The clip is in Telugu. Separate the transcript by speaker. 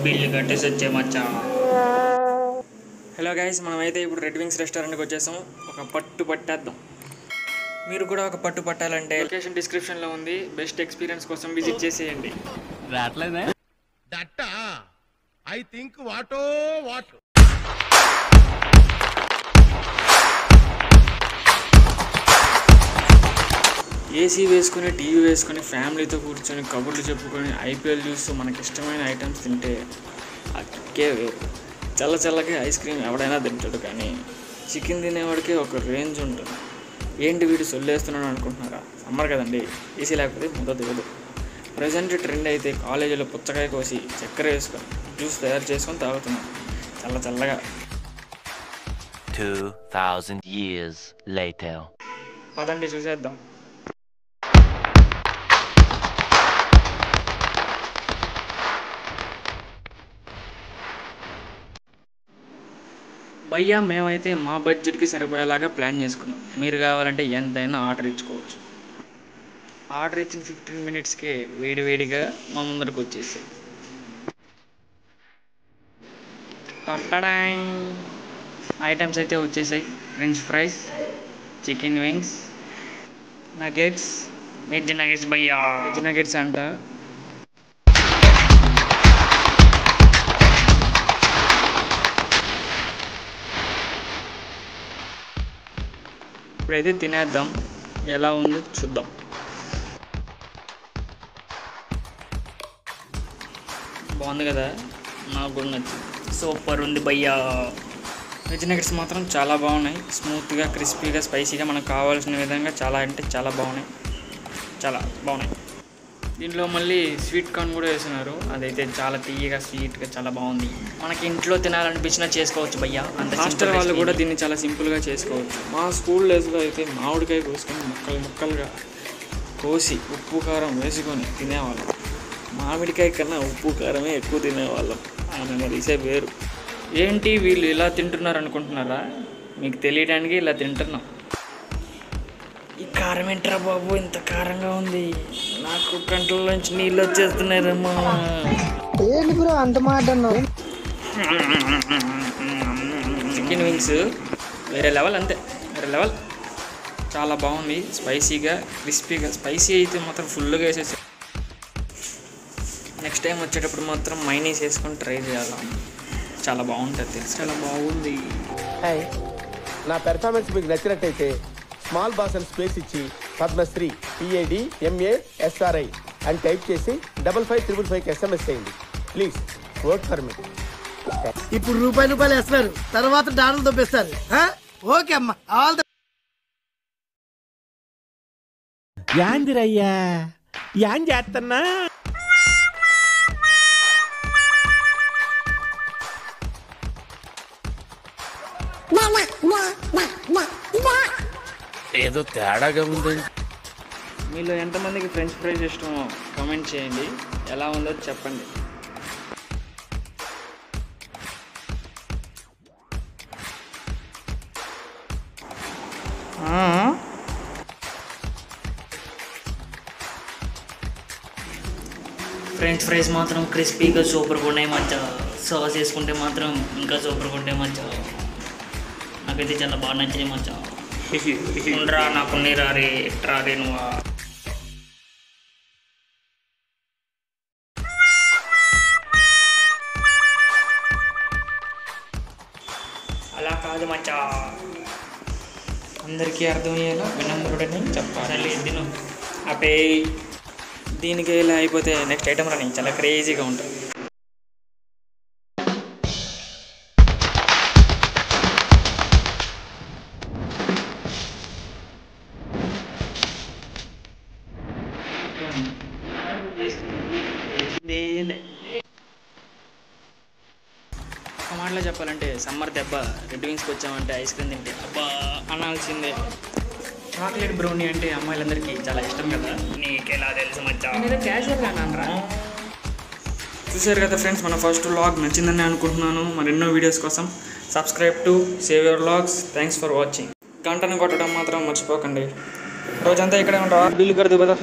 Speaker 1: బిల్లు కట్టేసి వచ్చే మచ్చా. హలో గైస్, మనమైతే ఇప్పుడు రెడ్ వింగ్స్ రెస్టారెంట్కి వచ్చేసాం. ఒక పట్టు పట్టేద్దాం. మీరు కూడా ఒక పట్టు పట్టాలంటే లొకేషన్ డిస్క్రిప్షన్లో ఉంది. బెస్ట్ ఎక్స్పీరియన్స్ కోసం విజిట్ చేసేయండి.
Speaker 2: రావట్లేదా that I think what
Speaker 1: AC వేసుకొని టీవీ వేసుకొని ఫ్యామిలీతో కూర్చొని కబుర్లు చెప్పుకొని ఐపీఎల్ చూస్తూ మనకి ఇష్టమైన ఐటమ్స్ తింటే ఆ కిక్కే వేరు. చల్లగా ఐస్ క్రీమ్ ఎవడైనా తింటాడు, కానీ చికెన్ తినేవాడికి ఒక రేంజ్ ఉంటుంది. ఏంటి వీడు సొల్లేస్తున్నాడు అనుకుంటున్నారా? సమ్మర్ కదండి, ఏసీ లేకపోతే ముద్ద దిగదు. ప్రజెంట్ ట్రెండ్ అయితే కాలేజీలో పుచ్చకాయ కోసి చక్కెర వేసుకొని జ్యూస్ తయారు చేసుకొని తాగుతున్నాం చల్లగా.
Speaker 3: 2000 years later.
Speaker 1: పదండి చూసేద్దాం. భయ్యా, మేమైతే మా బడ్జెట్కి సరిపోయేలాగా ప్లాన్ చేసుకున్నాం. మీరు కావాలంటే ఎంతైనా ఆర్డర్ ఇచ్చుకోవచ్చు. ఆర్డర్ ఇచ్చిన 15 minutesకే వేడిగా మా ముందరకు వచ్చేసాయి. ఐటమ్స్ అయితే వచ్చేసాయి. French fries, chicken wings, nuggets, veg nuggets. భయ్యా వెజ్ నగెట్స్ అంట. ఇప్పుడైతే తినేద్దాం, ఎలా ఉందో చూద్దాం. బాగుంది కదా, నాకు కూడా నచ్చింది. సూపర్ ఉంది భయ్యా. వెజ్ నగెట్స్ మాత్రం చాలా బాగున్నాయి. స్మూత్గా, క్రిస్పీగా, స్పైసీగా మనకు కావాల్సిన విధంగా చాలా అంటే చాలా బాగున్నాయి. దీంట్లో మళ్ళీ స్వీట్ కార్న్ కూడా వేస్తున్నారు. అదైతే చాలా తీయగా స్వీట్గా చాలా బాగుంది. మనకి ఇంట్లో తినాలనిపించినా చేసుకోవచ్చు భయ్యా. అంత హాస్టల్ వాళ్ళు కూడా దీన్ని చాలా సింపుల్గా చేసుకోవచ్చు. మా స్కూల్ డేస్లో అయితే మామిడికాయ కోసుకొని ముక్కలుగా కోసి ఉప్పు కారం వేసుకొని తినేవాళ్ళం. మామిడికాయ కన్నా ఉప్పు కారమే ఎక్కువ తినేవాళ్ళం. ఆ మెమరీసే వేరు. ఏంటి వీళ్ళు ఇలా తింటున్నారు అనుకుంటున్నారా? మీకు తెలియడానికి ఇలా తింటున్నాం. ఈ కారం ఏంట్రా బాబు, ఇంత కారంగా ఉంది, నాకు కంట్రోల్లోంచి నీళ్ళు వచ్చేస్తున్నారమ్మా.
Speaker 4: ఏంటి బ్రో అంత మాట అన్నావు?
Speaker 1: చికెన్ వింగ్స్ వేరే లెవెల్, అంతే వేరే లెవెల్. చాలా బాగుంది, స్పైసీగా, క్రిస్పీగా. స్పైసీ అయితే మాత్రం ఫుల్గా వేసేసి నెక్స్ట్ టైం వచ్చేటప్పుడు మాత్రం మైనీస్ వేసుకొని ట్రై చేయాలి. చాలా బాగుంటుంది తెలుసు. చాలా బాగుంది.
Speaker 2: నా పెర్ఫార్మెన్స్ మీకు నచ్చినట్టయితే స్మాల్ బాస్ అని స్పేస్ ఇచ్చి పద్మశ్రీ PADMASRI అని టైప్ చేసి 55555 SMS చేయండి ప్లీజ్. Work for me.
Speaker 4: ఇప్పుడు రూపాయలు వేస్తున్నారు, తర్వాత డాలర్లు దొబ్బేస్తారు. ఓకే అమ్మా, ఆల్ ద
Speaker 5: యాందిరయ్యా యాన్ చేస్తున్నా.
Speaker 2: ఏదో తేడాగా ఉందండి.
Speaker 1: మీలో ఎంతమందికి ఫ్రెంచ్ ఫ్రైస్ ఇష్టమో కామెంట్ చేయండి, ఎలా ఉందో చెప్పండి. ఫ్రెంచ్ ఫ్రైస్ మాత్రం క్రిస్పీగా సూపర్గా ఉన్నాయి మచ్చా. సాస్ వేసుకుంటే మాత్రం ఇంకా సూపర్గా ఉంటాయి మచ్చా. నాకైతే చాలా బాగా నచ్చింది మచ్చా. ఉండరా నాకు రారే ట్రారే నువ్వా. అలా కాదు మచ్చా, అందరికీ అర్థమయ్యేలా వినమ్రుడని చెప్పాలి. తిను ఆపే. దీనికి ఇలా అయిపోతే నెక్స్ట్ ఐటమ్ రాని చాలా క్రేజీగా ఉంటుంది. ఒక మాటలో చెప్పాలంటే సమ్మర్ దెబ్బ. రెడ్ వింగ్స్కి వచ్చామంటే ఐస్ క్రీమ్ తింటే అబ్బా అనాల్సిందే. చాక్లెట్ బ్రౌనీ అంటే అమ్మాయిలందరికీ చాలా ఇష్టం కదా. నీకెలా తెలుసు మచ్చా? నేను క్యాజువల్గా అన్నానరా. చూసారు కదా ఫ్రెండ్స్, మన ఫస్ట్ వ్లాగ్ నచ్చిందని అనుకుంటున్నాను. మరెన్నో వీడియోస్ కోసం subscribe to save your vlogs. Thanks for watching. గంటను కొట్టడం మాత్రం మర్చిపోకండి. రోజంతా ఇక్కడే ఉంటావా? బిల్లు కడదు కదా.